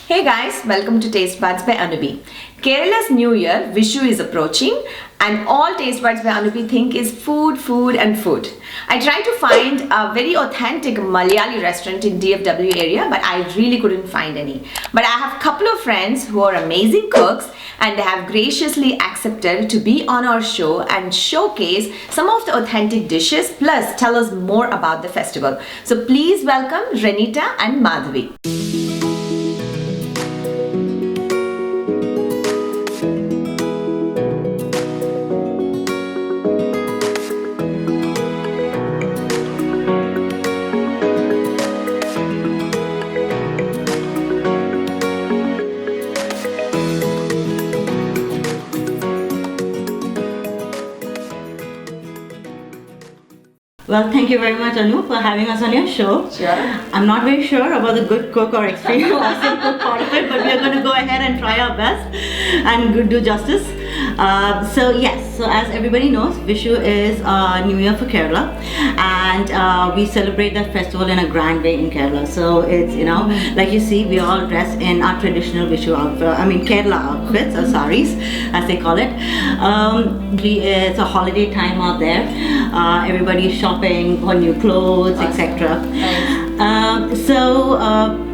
Hey guys, welcome to Taste Buds by Anubhi. Kerala's New Year, Vishu is approaching and all Taste Buds by Anubhi think is food, food and food. I tried to find a very authentic Malayali restaurant in DFW area but I really couldn't find any. But I have a couple of friends who are amazing cooks and they have graciously accepted to be on our show and showcase some of the authentic dishes plus tell us more about the festival. So please welcome Renita and Madhavi. Well, thank you very much, Anu, for having us on your show. Sure. I'm not very sure about the good cook or extreme awesome cook part of it, but we are going to go ahead and try our best and do justice. So as everybody knows, Vishu is New Year for Kerala, and we celebrate that festival in a grand way in Kerala. So it's, like you see, we all dress in our traditional Vishu outfit, Kerala outfits, or saris, as they call it. It's a holiday time out there. Everybody is shopping for new clothes, etc.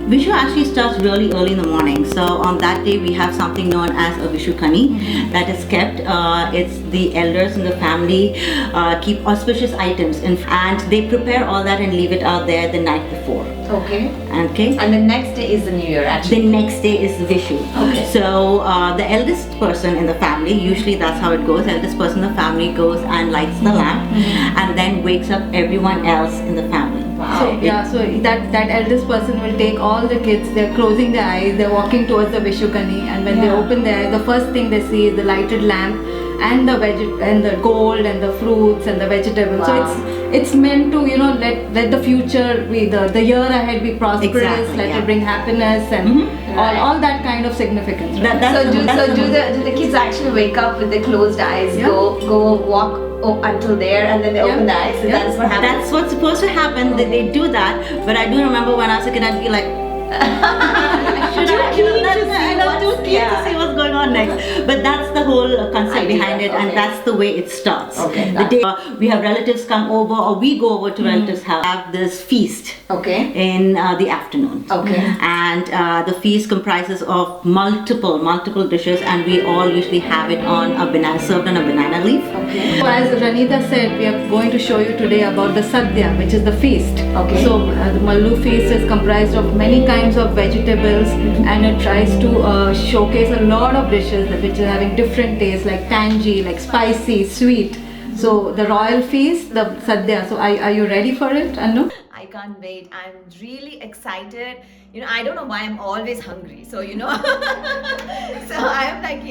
Vishu actually starts really early in the morning. So on that day we have something known as a Vishu Kani that is kept. It's the elders in the family keep auspicious items and they prepare all that and leave it out there the night before. Okay. Okay. And the next day is the New Year actually. The next day is Vishu. Okay. So the eldest person in the family, usually that's how it goes, the eldest person in the family goes and lights the lamp and then wakes up everyone else in the family. Wow. So that eldest person will take all the kids, they're closing their eyes, they're walking towards the Vishu Kani, and when they open their eyes, the first thing they see is the lighted lamp and the gold and the fruits and the vegetables. Wow. So it's meant to let the future be the year ahead be prosperous, Exactly, it bring happiness and all that kind of significance. Right? Do the kids actually wake up with their closed eyes, go walk until there and then they open their eyes? So that's what happens. That's what's supposed to happen. They do that. But I do remember when I was a kid, I'd be like, too keen to see what's going on next. But that's the whole concept behind it, and that's the way it starts. Okay. The day we have relatives come over, or we go over to relatives' house, have this feast. Okay. In the afternoon. Okay. And the feast comprises of multiple dishes, and we all usually have it on a banana, served on a banana leaf. Okay. So as Renita said, we are going to show you today about the Sadya, which is the feast. Okay. So the Mallu feast is comprised of many kinds of vegetables, and it tries to showcase a lot of dishes which are having different tastes, like tangy, like spicy, sweet. So the royal feast, the Sadya. So are you ready for it, Anu? I can't wait. I'm really excited. I don't know why I'm always hungry. So, so I'm like,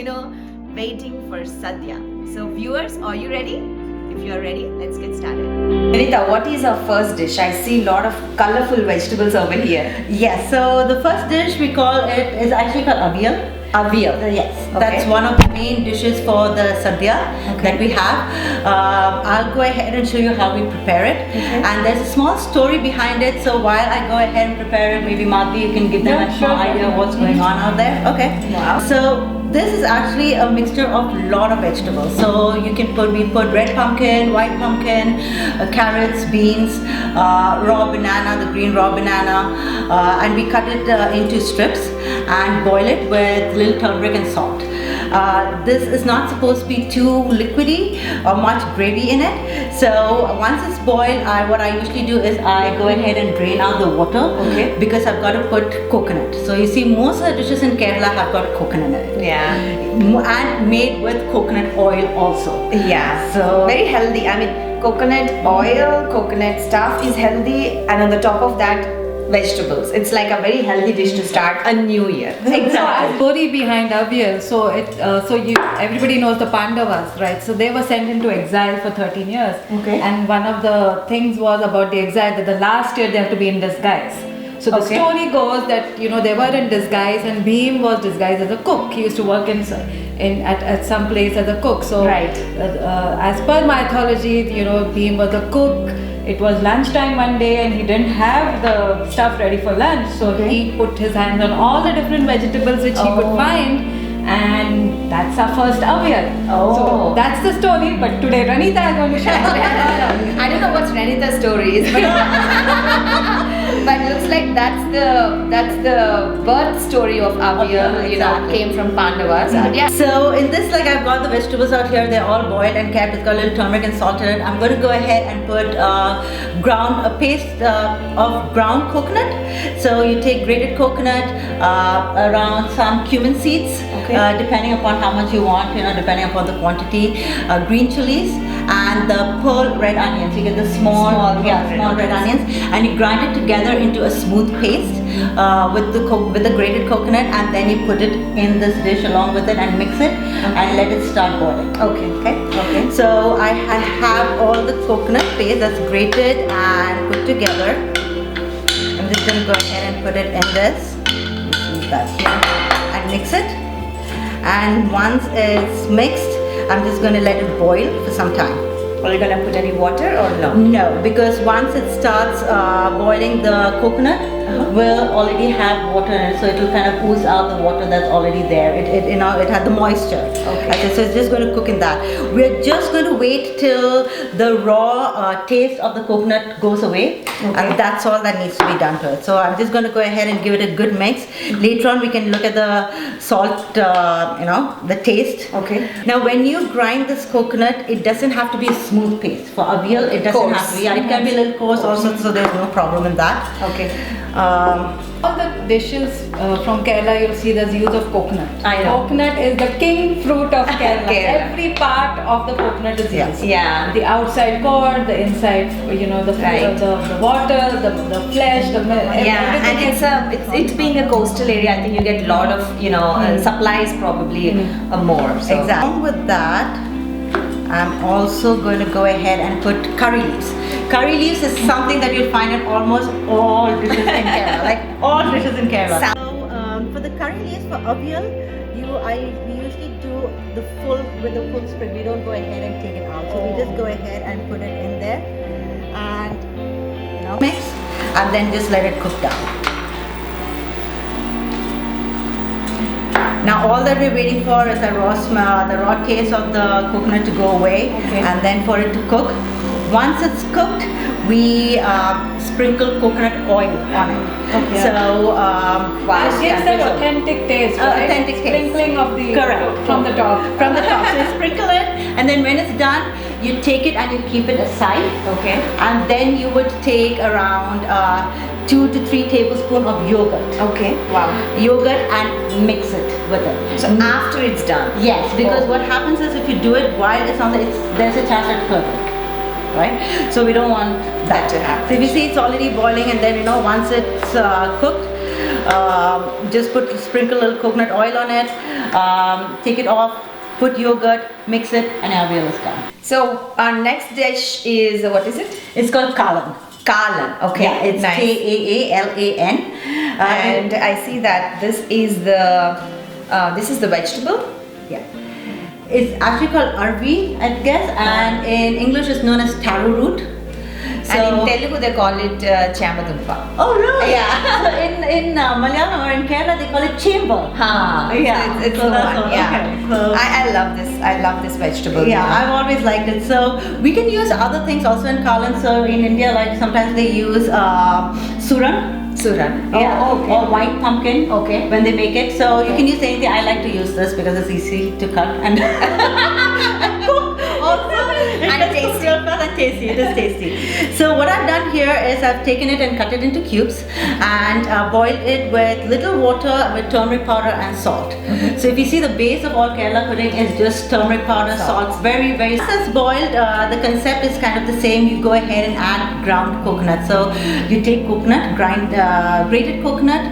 waiting for Sadya. So viewers, are you ready? If you are ready, let's get started. Renita, what is our first dish? I see a lot of colorful vegetables over here. Yes, so the first dish we call it is actually called avial. Avial. Yes, Okay. that's one of the main dishes for the Sadya that we have. I'll go ahead and show you how we prepare it. Okay. And there's a small story behind it, so while I go ahead and prepare it, maybe Madhavi, you can give them a small idea of what's going on out there. Okay. Wow. So this is actually a mixture of a lot of vegetables. So we put red pumpkin, white pumpkin, carrots, beans, raw banana, the green raw banana, and we cut it into strips and boil it with little turmeric and salt. This is not supposed to be too liquidy or much gravy in it. So once it's boiled, what I usually do is I go ahead and drain out the water because I've got to put coconut. So you see, most of the dishes in Kerala have got coconut in it. Yeah. And made with coconut oil also. Yeah. So very healthy. Coconut oil, coconut stuff is healthy, and on the top of that, vegetables. It's like a very healthy dish to start a new year. Exactly. Story behind Avial. So everybody knows the Pandavas, right? So they were sent into exile for 13 years. Okay. And one of the things was about the exile that the last year they have to be in disguise. So the story goes that they were in disguise, and Bhim was disguised as a cook. He used to work at some place as a cook. So right. As per mythology, Bhim was a cook. it was lunchtime one day and he didn't have the stuff ready for lunch, so he put his hands on all the different vegetables which he could find, and that's our first avyal. So that's the story, but today Ranita is going to share. I don't know what Ranita's story is, but but looks like that's the birth story of avyal. You know, came from Pandavas. Yeah. So in this, like, I've got the vegetables out here. They're all boiled and kept. It's got a little turmeric and salt in it. I'm going to go ahead and put a paste of ground coconut. So you take grated coconut, around some cumin seeds, depending upon how much you want, you know, depending upon the quantity, green chilies, and the pearl red onions. You get the small red onions, and you grind it together into a smooth paste with the grated coconut, and then you put it in this dish along with it and mix it and let it start boiling. Okay. So I have all the coconut paste that's grated and put together. I'm just going to go ahead and put it in this. Use that here and mix it. And once it's mixed, I'm just going to let it boil for some time. Are you going to put any water or no? No, because once it starts boiling, the coconut will already have water in it, so it will kind of ooze out the water that's already there. It had the moisture. Okay, so it's just going to cook in that. We're just going to wait till the raw taste of the coconut goes away, and that's all that needs to be done to it. So I'm just going to go ahead and give it a good mix. Later on, we can look at the salt, the taste. Okay. Now, when you grind this coconut, it doesn't have to be a smooth paste. For avyal, it doesn't have to be. Yeah, it can be a little coarse also, so there's no problem in that. Okay. All the dishes from Kerala, you'll see there's use of coconut. I know. Coconut is the king fruit of Kerala. Every part of the coconut is used. Yeah. The outside core, the inside, the water, the flesh, the milk. Yeah, and it's being a coastal area. I think you get a lot of supplies probably more. So. Exactly. Along with that, I'm also going to go ahead and put curry leaves. Curry leaves is something that you'll find in almost all dishes in Kerala, like all dishes in Kerala. So for the curry leaves for avyal, we usually do the full sprig. We don't go ahead and take it out. So we just go ahead and put it in there and mix, and then just let it cook down. Now all that we're waiting for is the raw smell, the raw taste of the coconut to go away, and then for it to cook. Once it's cooked, we sprinkle coconut oil on it. Okay. So it gives that authentic taste, right? Authentic taste. Sprinkling of the from the top. From the top. So you sprinkle it, and then when it's done, you take it and you keep it aside. Okay. And then you would take around 2 to 3 tablespoons of yogurt. Okay. Wow. Yogurt and mix it with it. So after it's done. Yes, because what happens is if you do it while it's on there's a chance that it's perfect. Right? So we don't want that to happen. So if you see it's already boiling, and then once it's cooked, just sprinkle a little coconut oil on it, take it off, put yogurt, mix it, and avyal is done. So our next dish is, what is it? It's called kalan. Kalan. Okay. Yeah, it's nice. Kaalan. And I see that this is the vegetable. Yeah. It's actually called arvi, I guess, and in English it's known as taro root. So, and in Telugu they call it chamadumpa. Oh really? Yeah. So in Malayalam or in Kerala they call it chamber. Yeah. It's the one. Yeah. Okay. So, I love this. I love this vegetable. Yeah, I've always liked it. So we can use other things also in kalan. So in India, like sometimes they use suran. Yeah. Okay. Or white pumpkin. Okay. When they make it, so you can use anything. I like to use this because it's easy to cut and cook. Also, and tasty. It is tasty. So what I've done here is I've taken it and cut it into cubes and boiled it with little water with turmeric powder and salt. So if you see the base of all Kerala pudding is just turmeric powder, salt. Very, very. Once it's boiled, the concept is kind of the same. You go ahead and add ground coconut. So you take coconut, grated coconut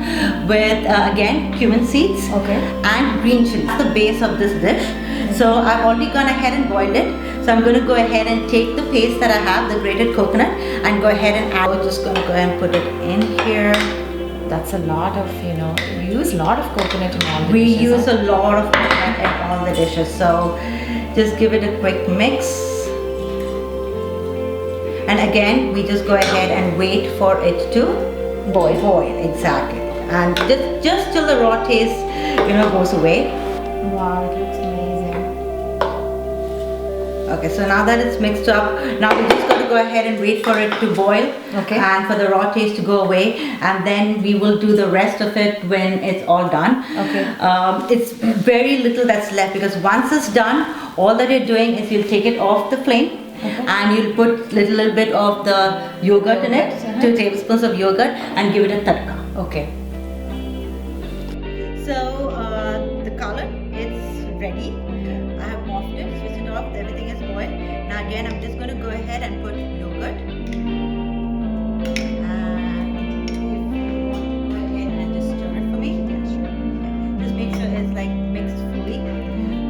with again cumin seeds and green chili. That's the base of this dish. So I've already gone ahead and boiled it. So I'm going to go ahead and take the paste that I have, the grated coconut, and go ahead and add. I'm just going to go ahead and put it in here. That's a lot of, we use a lot of coconut in all the dishes. We use a lot of coconut in all the dishes. So just give it a quick mix. and again we just go ahead and wait for it to boil. Exactly. And just till the raw taste, goes away. Wow, it looks amazing. Okay, so now that it's mixed up, now we just got to go ahead and wait for it to boil. Okay. And for the raw taste to go away, and then we will do the rest of it when it's all done. Okay. It's very little that's left, because once it's done, all that you're doing is you'll take it off the flame. Okay. And you'll put little bit of the yogurt in it, 2 tablespoons of yogurt, and give it a tadka. Okay. So the color, it's ready. I have mopped it, switched it off, everything is boiled. Now again, I'm just going to go ahead and put yogurt. And if you want to go ahead and just stir it for me. Yeah, sure. Okay. Just make sure it's like mixed fully.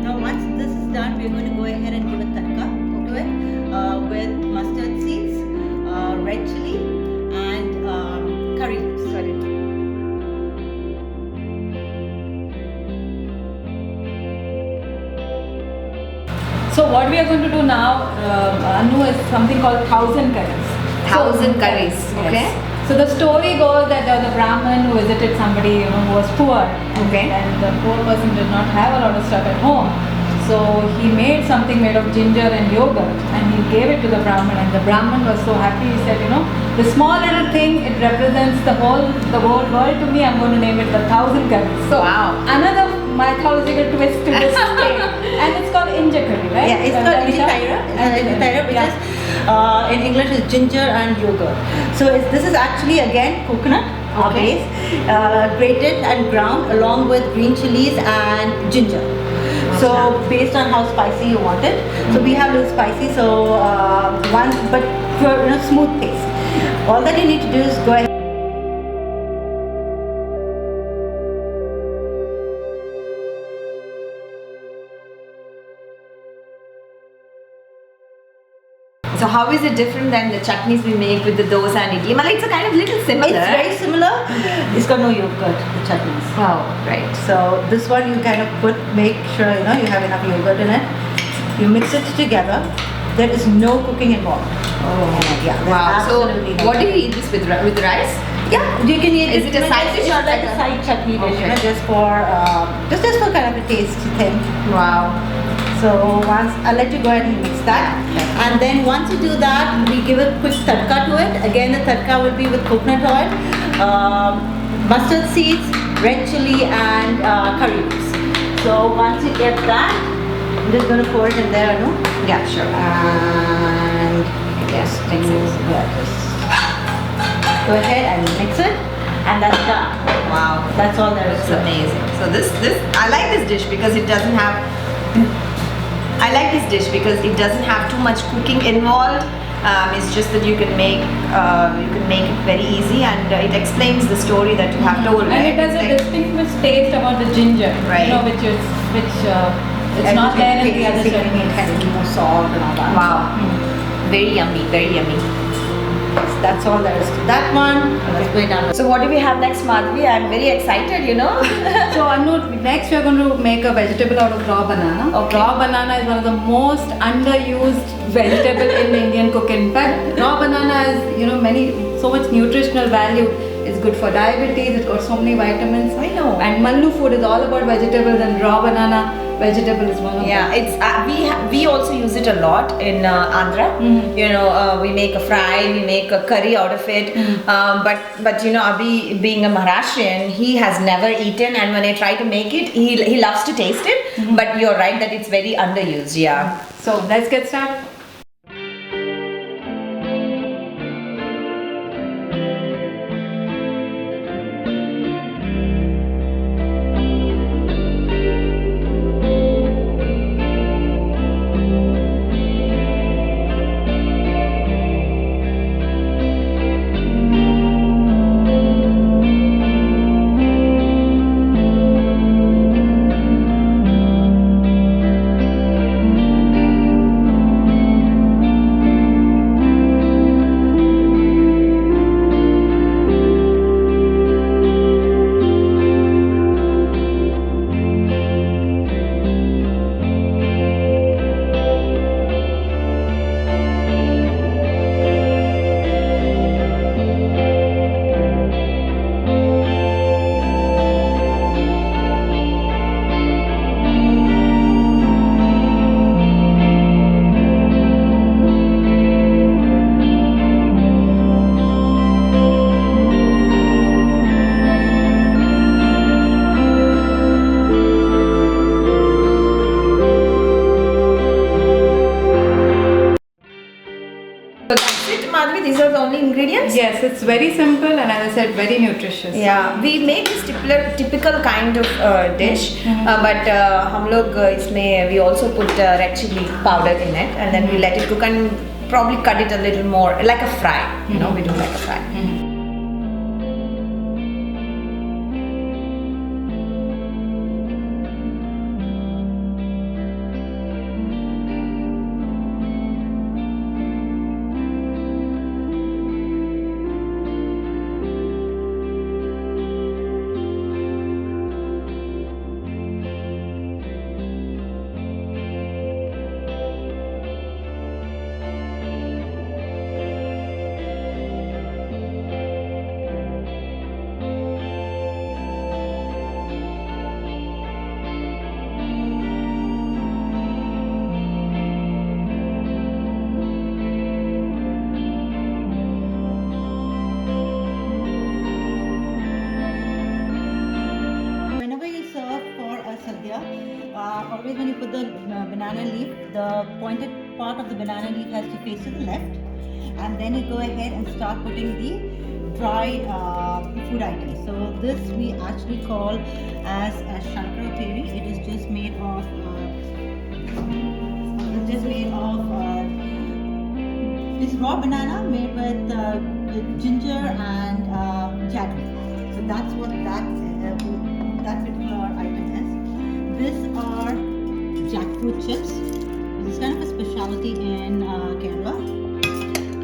Now once this is done, we're going to go ahead and give a tadka to it with mustard seeds, red chili, and curry leaves. So what we are going to do now, Anu, is something called 1,000 curries. 1,000 curries. Okay. Yes. So the story goes that there was a Brahmin who visited somebody who was poor. Okay. And the poor person did not have a lot of stuff at home. So he made something made of ginger and yogurt, and he gave it to the Brahmin, and the Brahmin was so happy. He said, the small little thing, it represents the whole world to me. I'm going to name it the 1,000 curries. So Wow. another mythological twist to this thing, and it's called inja curry, right? Yeah, it's called inja taira, which is in English is ginger and yogurt. So this is actually again coconut base, grated and ground along with green chilies and ginger. So based on how spicy you want it. So we have a little spicy, so but for smooth paste. All that you need to do is go ahead. So how is it different than the chutneys we make with the dosa and idli? It's a kind of little similar. It's very similar. It's got no yogurt, the chutneys. Oh, right. So this one you kind of make sure you have enough yogurt in it. You mix it together. There is no cooking involved. Oh, yeah. Wow. So Absolutely no what do cooking. you eat this with rice? Yeah, you can eat. Is it a side dish or like like a side chutney dish? Okay. Just for kind of a taste thing. Wow. So once I'll let you go ahead and mix that, and then once you do that, we give a quick tadka to it. Again, the tadka will be with coconut oil, mustard seeds, red chili, and curry leaves. So once you get that, I'm just going to pour it in there, no? Yeah, sure. And Yes, makes sense. just go ahead and mix it, and that's done. Wow. That's all there is It's to it. amazing. So this I like this dish because it doesn't have. I like this dish because it doesn't have too much cooking involved. It's just that you can make it very easy, and it explains the story that you have told. And right? it has a distinct taste about the ginger, Right. which it's not there in the other chutneys. Kind of more salt and all that. Wow. Very yummy. Very yummy. That's all there is to that one. Let's go down. So what do we have next, Madhvi? I'm very excited. So Anu, next we are going to make a vegetable out of raw banana. Okay. Raw banana is one of the most underused vegetable in Indian cooking. In fact, raw banana is so much nutritional value. It's good for diabetes. It's got so many vitamins. I know. And Mallu food is all about vegetables, and raw banana vegetable is one of them. Yeah, it's we also use it a lot in Andhra. We make a fry, we make a curry out of it. But Abhi being a Maharashtrian, he has never eaten, and when I try to make it, he loves to taste it. But you're right that it's very underused. Yeah. So let's get started. These are the only ingredients? Yes, it's very simple and as I said, very nutritious. Yeah, we make this typical kind of dish, but हम लोग इसमें we also put red chili powder in it, and then we let it cook and probably cut it a little more like a fry. You know, we do like a fry. Whenever you serve for a sadhya, always when you put the banana leaf, the pointed part of the banana leaf has to face to the left, and then you go ahead and start putting the dry food items. So this we actually call as a shankara peri. It is just made of this raw banana made with ginger and jaggery. So that's what that particular item is. These are jackfruit chips. This is kind of a specialty in Kerala.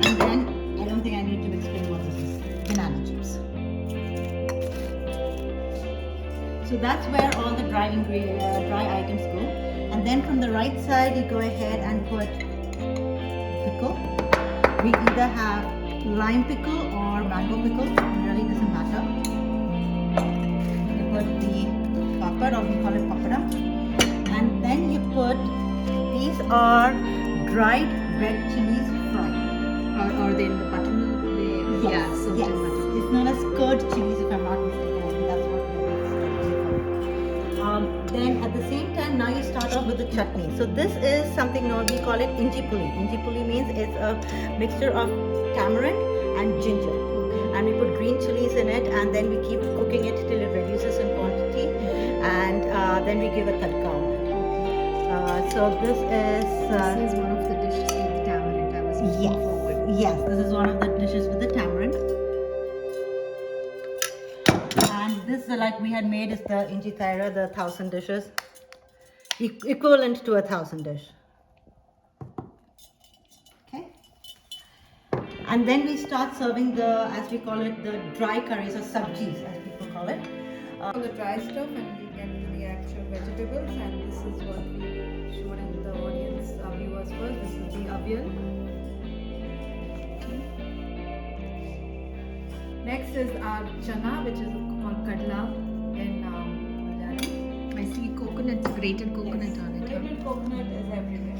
And then I don't think I need to explain what this is. Banana chips. So that's where all the dry items go. And then from the right side, you go ahead and put pickle. We either have lime pickle or mango pickle. It really doesn't matter. You put the papad, or we call it papada. And then you put, these are dried red chilies fried. Or they in the buttermilk? Yes, yes. It's known as curd chilies, if I'm not mistaken. I think that's what it is. Then at the same time, now you start off with the chutney. So this is something known, we call it inji puli. Inji puli means it's a mixture of tamarind and ginger. And we put green chilies in it, and then we keep cooking it till it reduces in quantity, and then we give a tadka on it. So this is one of the dishes with tamarind. I was looking forward. Yes, this is one of the dishes with the tamarind. And this, like we had made, is the inji thaira, the 1,000 dishes, equivalent to 1,000 dish. Okay. And then we start serving the, as we call it, the dry curries or sabjis, as people call it. The dry stuff, and we get to the actual vegetables, and this is what we showed in the audience, viewers first. This is the avial. Next is our chana, which is called kadla in Malayali. I see coconut, grated coconut on it. Grated coconut is everywhere.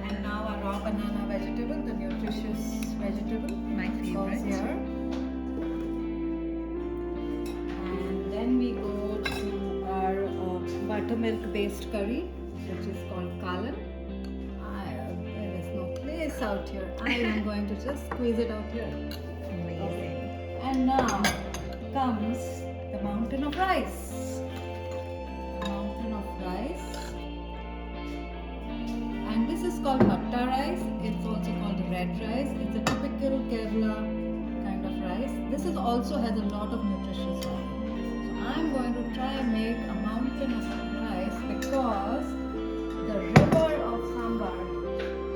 And now our raw banana vegetable, the nutritious vegetable. My favorite. Goes here. And then we go to our buttermilk based curry, which is called kalan. There is no place out here. I am going to just squeeze it out here. Amazing. And now comes the mountain of rice. Mountain of rice. And this is called matta rice. It's also called red rice. It's a typical Kerala kind of rice. This is also has a lot of nutritious value. So I'm going to try and make a mountain of rice because the river of sambar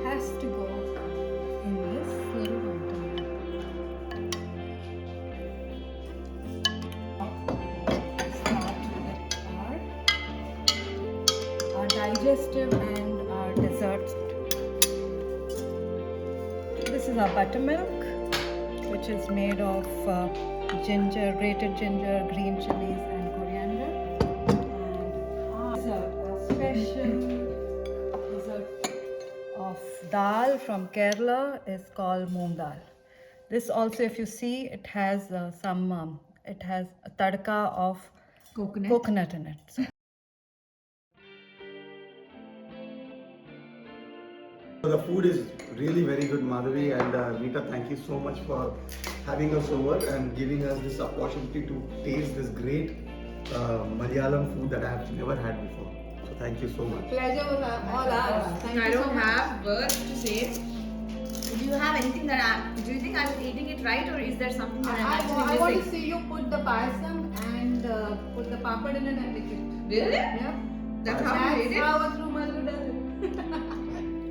has to go in this little mountain. Start with our digestive and our desserts. This is our buttermilk, which is made of ginger, grated ginger, green chilies, and coriander. And our dessert, a special dessert of dal from Kerala is called moong dal. This also, if you see, it has it has a tadka of Coconut. coconut in it. So, The food is really very good, Madhavi, and Rita, thank you so much for having us over and giving us this opportunity to taste this great Malayalam food that I have never had before. So thank you so much. Pleasure was all ours. Thank I you so don't much. have words to say. Do you have anything do you think I was eating it right, or is there something that I'm I actually want to missing? see you put the payasam and put the papad in it and lick it. Really? Yeah. That's how you That's eat it? how a true Malayalam does it.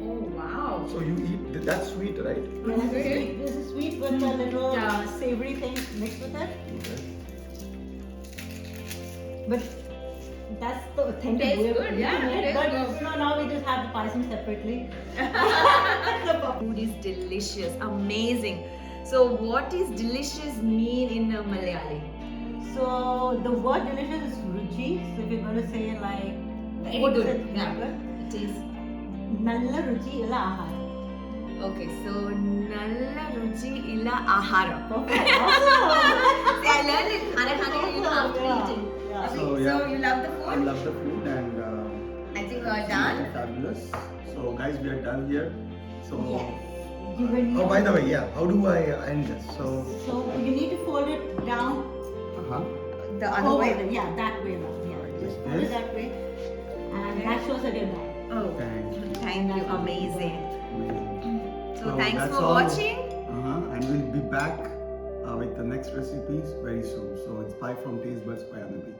Oh wow. So you eat that's sweet, right? This is sweet with a little savory thing mixed with it. Okay. But that's the authentic Tastes way of good, eating yeah, it. it But tastes good. now we just have the payasam separately. Food is delicious, amazing. So what does delicious mean in Malayali? So the word delicious is ruchi. So if you're going to say like Very what good. is it? Yeah. Good? It is. Nalla ruchi illa ahar. Okay, so nalla ruchi illa ahara. Perfect. See, I learned it. Khana khane ke liye after Yeah. eating. Yeah. Okay, So, so yeah. you love the I food? love the food and I think we are done. fabulous. So guys, we are done here. So Yes. You will oh, by the way, yeah, how do I end this? So So you need to fold it down The other over way. Yeah, that way around. Yeah. Like Just fold it this? that way. And that shows that you're done. Oh, thank you. thank you. Amazing. So thanks that's for all. watching. And we'll be back with the next recipes very soon. So it's bye from Tastebuds by Anubhi.